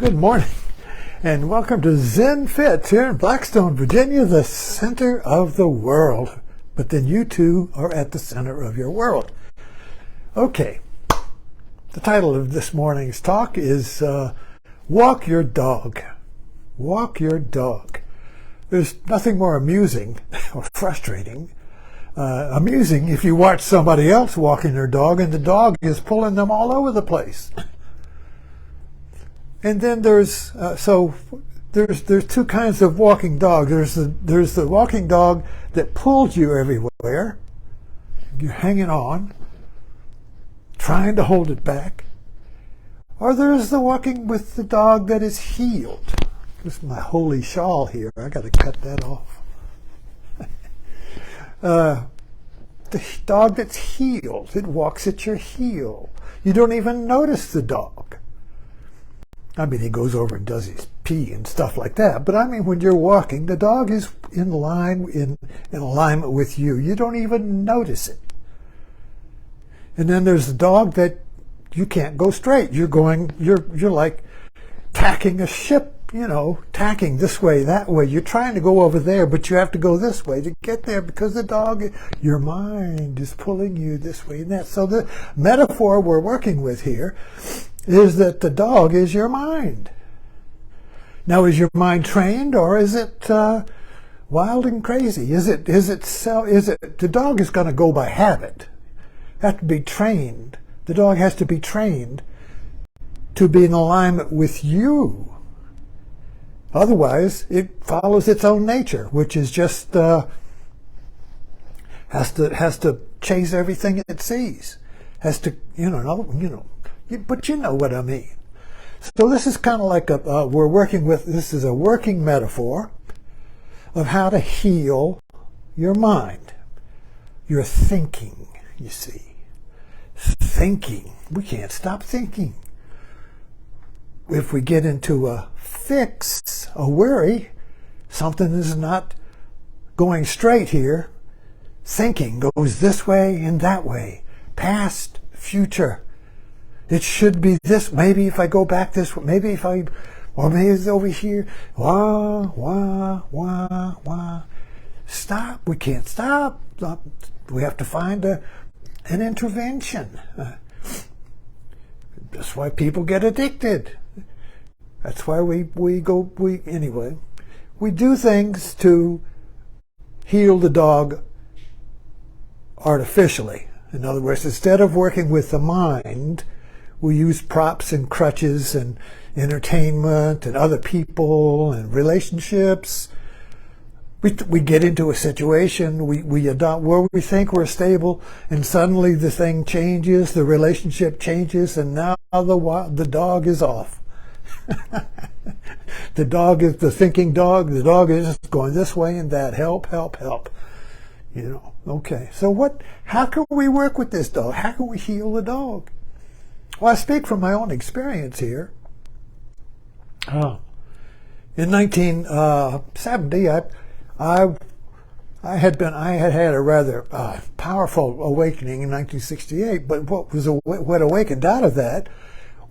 Good morning, and welcome to Zen Fits here in Blackstone, Virginia, the center of the world. But then you too are at the center of your world. Okay, the title of this morning's talk is Walk Your Dog. Walk your dog. There's nothing more amusing or frustrating. Amusing if you watch somebody else walking their dog and the dog is pulling them all over the place. And then there's two kinds of walking dog. There's the walking dog that pulls you everywhere. You're hanging on, trying to hold it back. Or there's the walking with the dog that is healed. This is my holy shawl here. I got to cut that off. The dog that's healed. It walks at your heel. You don't even notice the dog. I mean, he goes over and does his pee and stuff like that. But I mean, when you're walking, the dog is in alignment with you. You don't even notice it. And then there's the dog that you can't go straight. You're like tacking a ship, tacking this way, that way. You're trying to go over there, but you have to go this way to get there because the dog, your mind is pulling you this way and that. So the metaphor we're working with here is that the dog is your mind. Now, is your mind trained, or is it wild and crazy? The dog is going to go by habit. Have to be trained. The dog has to be trained to be in alignment with you. Otherwise, it follows its own nature, which is just has to chase everything it sees. Has to, but you know what I mean. So this is kind of like this is a working metaphor of how to heal your mind. Your thinking, you see. Thinking. We can't stop thinking. If we get into a fix, a worry, something is not going straight here. Thinking goes this way and that way. Past, future. It should be this. Maybe if I go back this way, maybe it's over here. Wah. Stop. We can't stop. We have to find an intervention. That's why people get addicted. That's why we do things to heal the dog artificially. In other words, instead of working with the mind, we use props and crutches and entertainment and other people and relationships. We get into a situation, we adopt where we think we're stable, and suddenly the thing changes, the relationship changes, and now the dog is off. The dog is the thinking dog. The dog is just going this way and that. Help. Okay. So how can we work with this dog? How can we heal the dog? Well, I speak from my own experience here. In 1970, I had had a rather powerful awakening in 1968. But what awakened out of that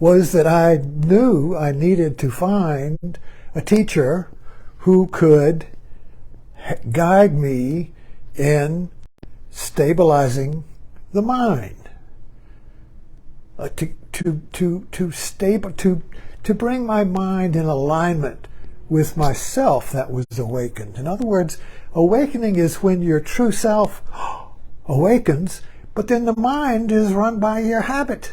was that I knew I needed to find a teacher who could guide me in stabilizing the mind. To bring my mind in alignment with myself that was awakened. In other words, awakening is when your true self awakens, but then the mind is run by your habit,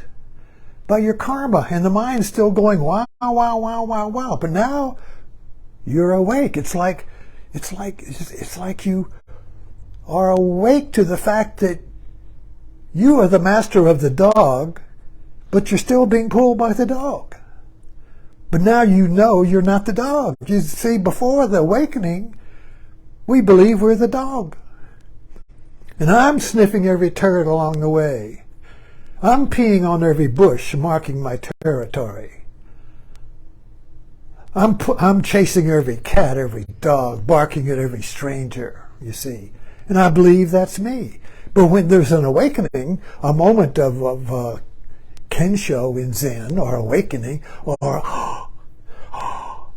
by your karma, and the mind's still going wow. But now you're awake. It's like you are awake to the fact that you are the master of the dog, but you're still being pulled by the dog. But now you know you're not the dog. You see, before the awakening, we believe we're the dog. And I'm sniffing every turd along the way. I'm peeing on every bush, marking my territory. I'm chasing every cat, every dog, barking at every stranger, you see. And I believe that's me. But when there's an awakening, a moment of kensho in Zen, or awakening, or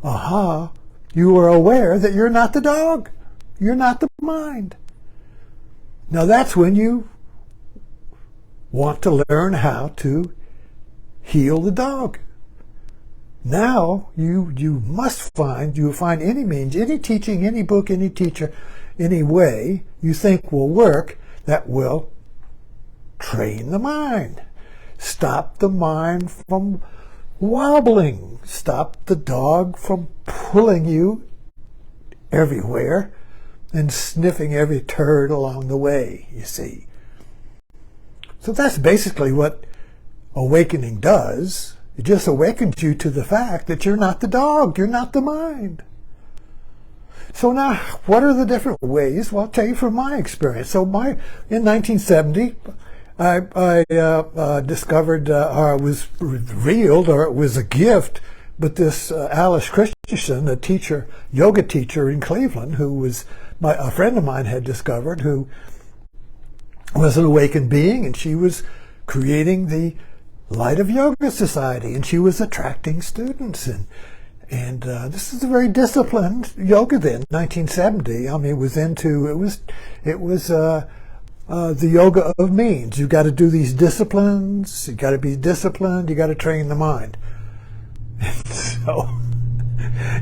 aha, you are aware that you're not the dog. You're not the mind. Now that's when you want to learn how to heal the dog. Now you must find any means, any teaching, any book, any teacher, any way you think will work that will train the mind. Stop the mind from wobbling. Stop the dog from pulling you everywhere and sniffing every turd along the way, you see. So that's basically what awakening does. It just awakens you to the fact that you're not the dog, you're not the mind. So now, what are the different ways? Well, I'll tell you from my experience. So in 1970, I discovered, or it was revealed, or it was a gift, but this Alice Christensen, a teacher, yoga teacher in Cleveland, who was a friend of mine had discovered, who was an awakened being, and she was creating the Light of Yoga Society, and she was attracting students, and this is a very disciplined yoga then, 1970. I mean, it was the yoga of means. You got to do these disciplines. You got to be disciplined. You got to train the mind.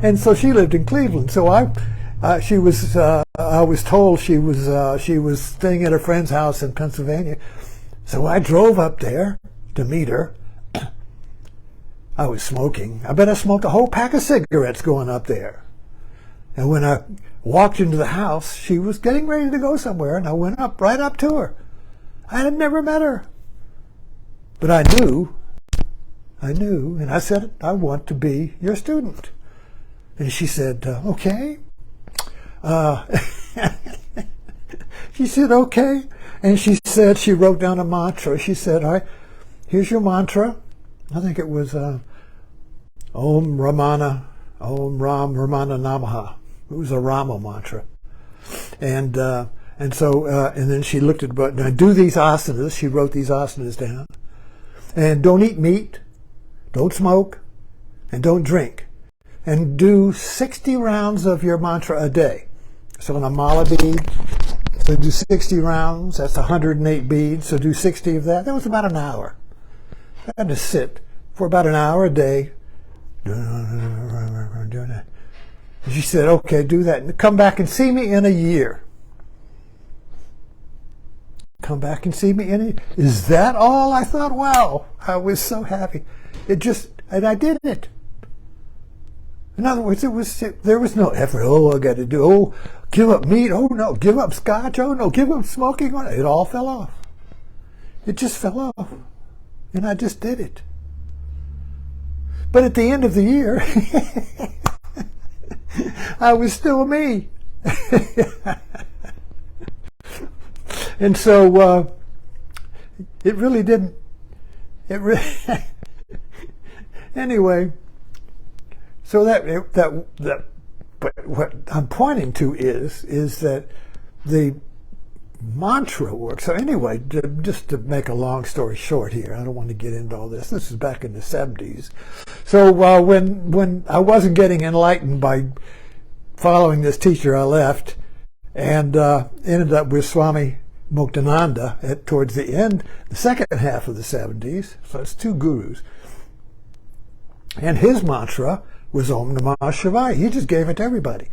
And so she lived in Cleveland. So I was told she was staying at a friend's house in Pennsylvania. So I drove up there to meet her. I was smoking. I bet I smoked a whole pack of cigarettes going up there. And when I walked into the house, she was getting ready to go somewhere, and I went right up to her. I had never met her. But I knew, and I said, I want to be your student. And she said, okay. She said, okay. And she said, she wrote down a mantra. She said, all right, here's your mantra. I think it was Om Ram Ramana Namaha. It was a Rama mantra. And then she looked at, now do these asanas. She wrote these asanas down. And don't eat meat, don't smoke, and don't drink. And do 60 rounds of your mantra a day. So on a mala bead, so do 60 rounds, that's 108 beads, so do 60 of that. That was about an hour. I had to sit for about an hour a day doing that. And she said, okay, do that. And come back and see me in a year. Come back and see me in a year. Is that all? I thought, wow, I was so happy. And I did it. In other words, there was no effort. Oh, I got to do, oh, give up meat. Oh, no, give up scotch. Oh, no, give up smoking. It all fell off. It just fell off. And I just did it. But at the end of the year, I was still me. And so it really didn't. Anyway, so but what I'm pointing to is that the mantra works. So anyway, just to make a long story short here, I don't want to get into all this. This is back in the 70s. So when I wasn't getting enlightened by following this teacher, I left and ended up with Swami Muktananda towards the end, the second half of the 70s. So it's two gurus. And his mantra was Om Namah Shivaya. He just gave it to everybody.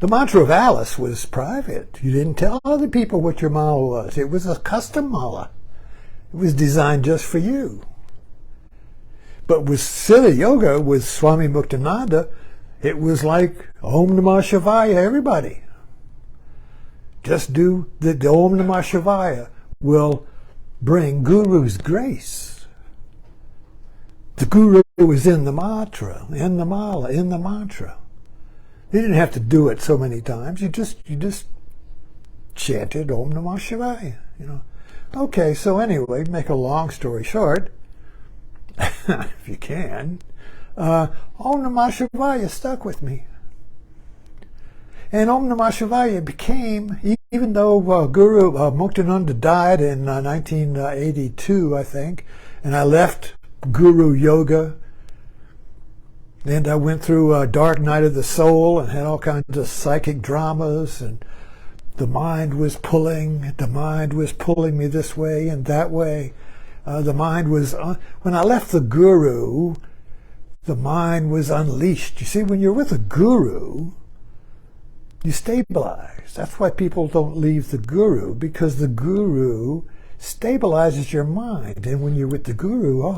The mantra of Alice was private. You didn't tell other people what your mala was. It was a custom mala. It was designed just for you. But with Siddha Yoga, with Swami Muktananda, it was like Om Namah Shivaya, everybody. Just do the Om Namah Shivaya will bring Guru's grace. The Guru is in the mantra, in the mala, in the mantra. You didn't have to do it so many times. You just chanted Om Namah Shivaya, Okay, so anyway, make a long story short, if you can, Om Namah Shivaya stuck with me. And Om Namah Shivaya became, even though Guru Muktananda died in 1982, I think, and I left Guru Yoga And I went through a dark night of the soul and had all kinds of psychic dramas, and the mind was pulling me this way and that way. The mind was, when I left the guru, the mind was unleashed. You see, when you're with a guru, you stabilize. That's why people don't leave the guru, because the guru stabilizes your mind. And when you're with the guru,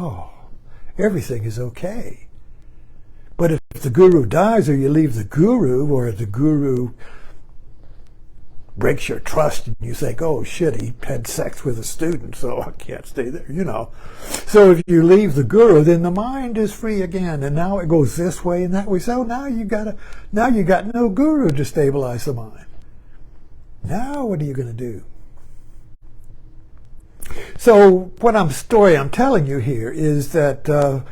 everything is okay. But if the guru dies, or you leave the guru, or the guru breaks your trust and you think, oh shit, he had sex with a student, so I can't stay there, you know. So if you leave the guru, then the mind is free again, and now it goes this way and that way. So now you got no guru to stabilize the mind. Now what are you going to do? So story I'm telling you here is that the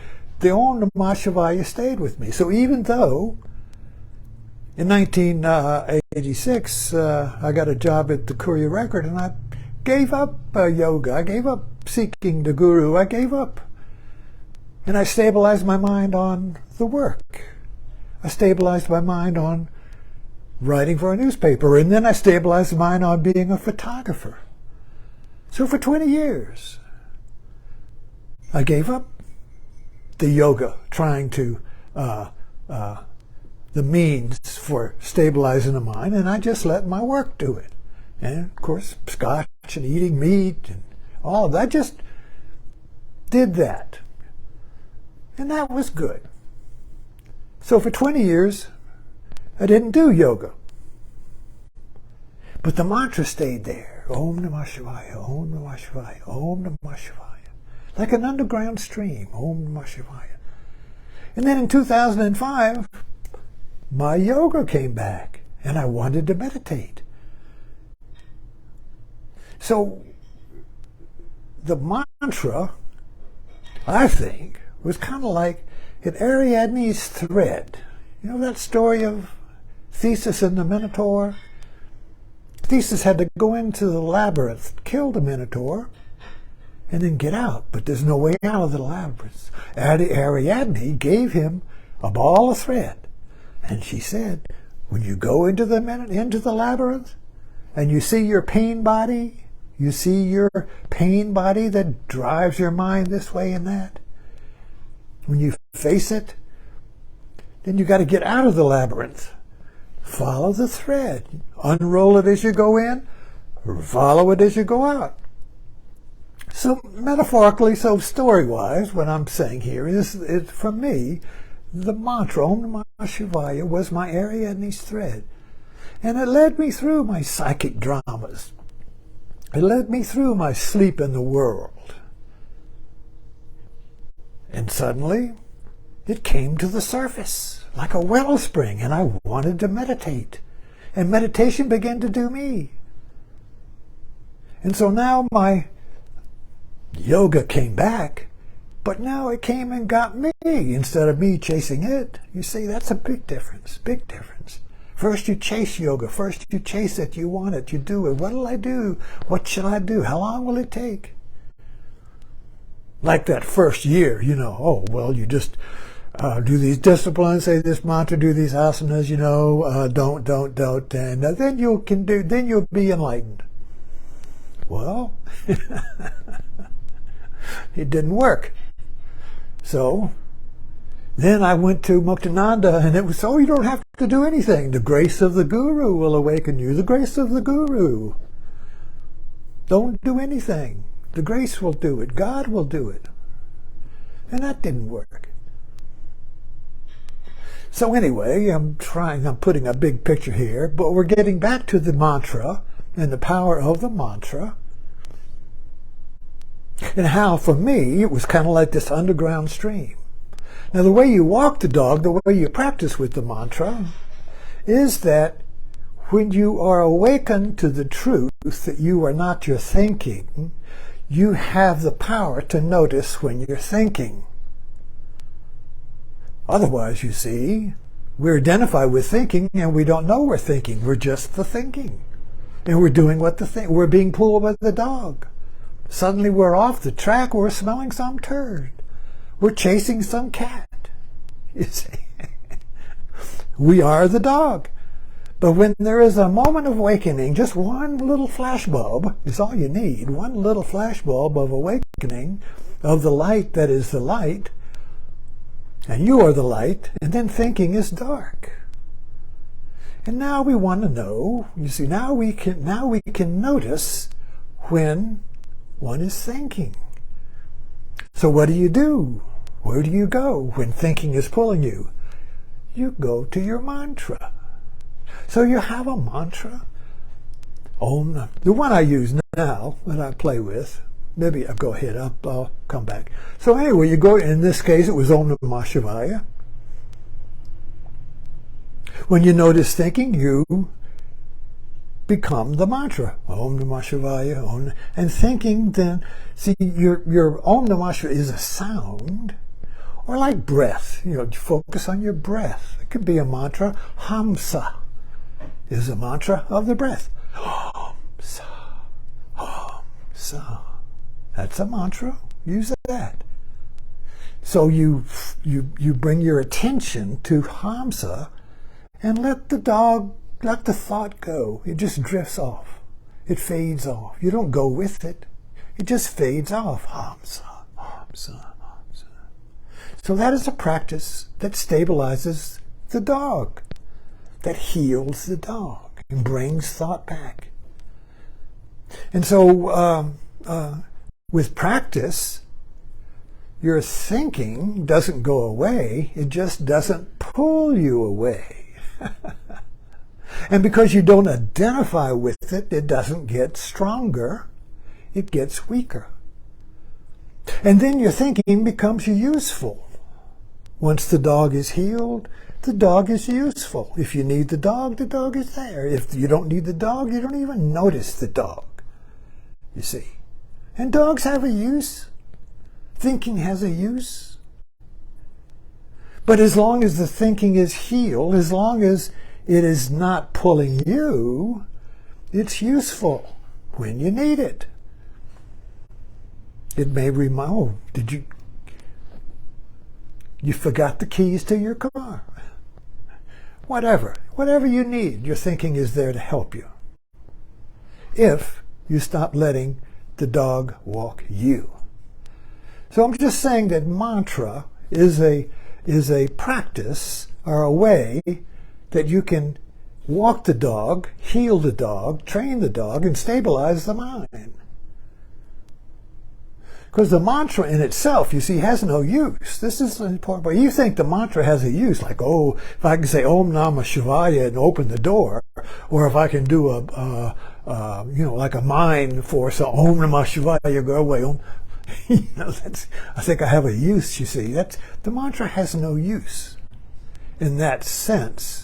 Om Namah Shivaya stayed with me. So even though in 1986, I got a job at the Courier Record, and I gave up yoga. I gave up seeking the guru. I gave up. And I stabilized my mind on the work. I stabilized my mind on writing for a newspaper. And then I stabilized my mind on being a photographer. So for 20 years, I gave up the yoga, trying to the means for stabilizing the mind, and I just let my work do it. And of course, scotch and eating meat and all of that, I just did that. And that was good. So for 20 years, I didn't do yoga. But the mantra stayed there. Om Namah Shivaya, Om Namah Shivaya, Om Namah Shivaya. Like an underground stream, Om Namah Shivaya. And then in 2005, my yoga came back, and I wanted to meditate. So the mantra, I think, was kind of like an Ariadne's thread. You know that story of Theseus and the Minotaur? Theseus had to go into the labyrinth, kill the Minotaur, and then get out. But there's no way out of the labyrinth. Ariadne gave him a ball of thread. And she said, when you go into the labyrinth and you see your pain body, that drives your mind this way and that, when you face it, then you got to get out of the labyrinth. Follow the thread. Unroll it as you go in, or follow it as you go out. So metaphorically, so story-wise, what I'm saying here is for me, the mantra, Om Namah Shivaya, was my Ariadne's thread. And it led me through my psychic dramas. It led me through my sleep in the world. And suddenly, it came to the surface, like a wellspring, and I wanted to meditate. And meditation began to do me. And so now my yoga came back, but now it came and got me instead of me chasing it. You see, that's a big difference, big difference. First you chase yoga, first you chase it, you want it, you do it. What'll I do? What should I do? How long will it take? Like that first year, you know, oh, well, you just do these disciplines, say this mantra, do these asanas, you know, don't, and then you'll be enlightened. Well, it didn't work. So then I went to Muktananda, and it was, oh, you don't have to do anything. The grace of the Guru will awaken you. The grace of the Guru. Don't do anything. The grace will do it. God will do it. And that didn't work. So anyway, I'm putting a big picture here, but we're getting back to the mantra and the power of the mantra. And how, for me, it was kind of like this underground stream. Now, the way you walk the dog, the way you practice with the mantra, is that when you are awakened to the truth that you are not your thinking, you have the power to notice when you're thinking. Otherwise, you see, we're identified with thinking, and we don't know we're thinking. We're just the thinking. And we're doing what we're being pulled by the dog. Suddenly we're off the track, we're smelling some turd. We're chasing some cat, you see. We are the dog. But when there is a moment of awakening, just one little flashbulb is all you need. One little flashbulb of awakening of the light that is the light, and you are the light, and then thinking is dark. And now we want to know, you see, now we can notice when one is thinking. So what do? Where do you go when thinking is pulling you? You go to your mantra. So you have a mantra. Om. The one I use now, that I play with, maybe I'll go ahead, I'll come back. So anyway, you go, in this case, it was Om Namah Shivaya. When you notice thinking, you become the mantra. Om Namah Shivaya. Om. And thinking then, see, your Om Namah Shivaya is a sound, or like breath. You focus on your breath. It could be a mantra. Hamsa is a mantra of the breath. Hamsa. Hamsa. That's a mantra. Use that. So you bring your attention to Hamsa and let the thought go. It just drifts off. It fades off. You don't go with it. It just fades off. Hamsa, Hamsa, Hamsa. So that is a practice that stabilizes the dog, that heals the dog and brings thought back. And so with practice, your thinking doesn't go away. It just doesn't pull you away. And because you don't identify with it, it doesn't get stronger. It gets weaker. And then your thinking becomes useful. Once the dog is healed, the dog is useful. If you need the dog is there. If you don't need the dog, you don't even notice the dog. You see. And dogs have a use. Thinking has a use. But as long as the thinking is healed, as long as it is not pulling you, it's useful when you need it. It may remind, you forgot the keys to your car. Whatever you need, your thinking is there to help you. If you stop letting the dog walk you. So I'm just saying that mantra is a practice or a way that you can walk the dog, heal the dog, train the dog, and stabilize the mind. Because the mantra in itself, you see, has no use. This is an important part. You think the mantra has a use, like, oh, if I can say Om Namah Shivaya and open the door, or if I can do like a mind force, so Om Namah Shivaya, go away. I think I have a use, you see. The mantra has no use in that sense.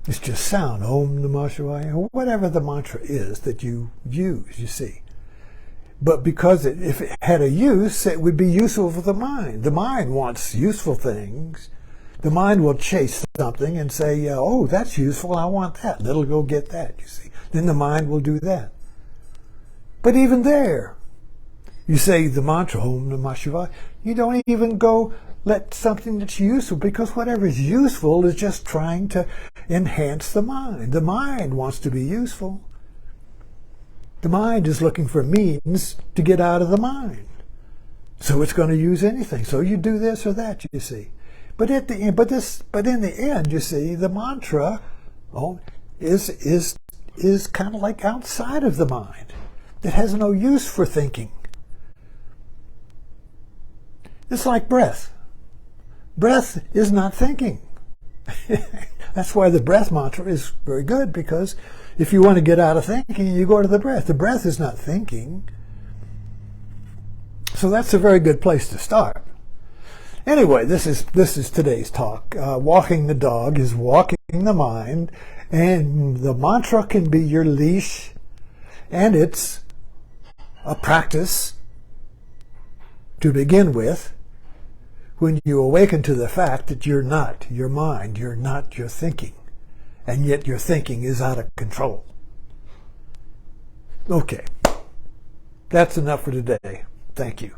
It's just sound, Om Namah Shivaya, or whatever the mantra is that you use, you see. But because if it had a use, it would be useful for the mind. The mind wants useful things. The mind will chase something and say, oh, that's useful, I want that. And it'll go get that, you see. Then the mind will do that. But even there, you say the mantra, Om Namah Shivaya, you don't even go let something that's useful, because whatever is useful is just trying to enhance the mind. The mind wants to be useful. The mind is looking for means to get out of the mind. So it's going to use anything. So you do this or that, you see. But at the end, but in the end, you see, the mantra is kind of like outside of the mind. It has no use for thinking. It's like breath. Breath is not thinking. That's why the breath mantra is very good, because if you want to get out of thinking, you go to the breath. The breath is not thinking. So that's a very good place to start. Anyway, this is today's talk. Walking the dog is walking the mind, and the mantra can be your leash, and it's a practice to begin with. When you awaken to the fact that you're not your mind, you're not your thinking, and yet your thinking is out of control. Okay, that's enough for today. Thank you.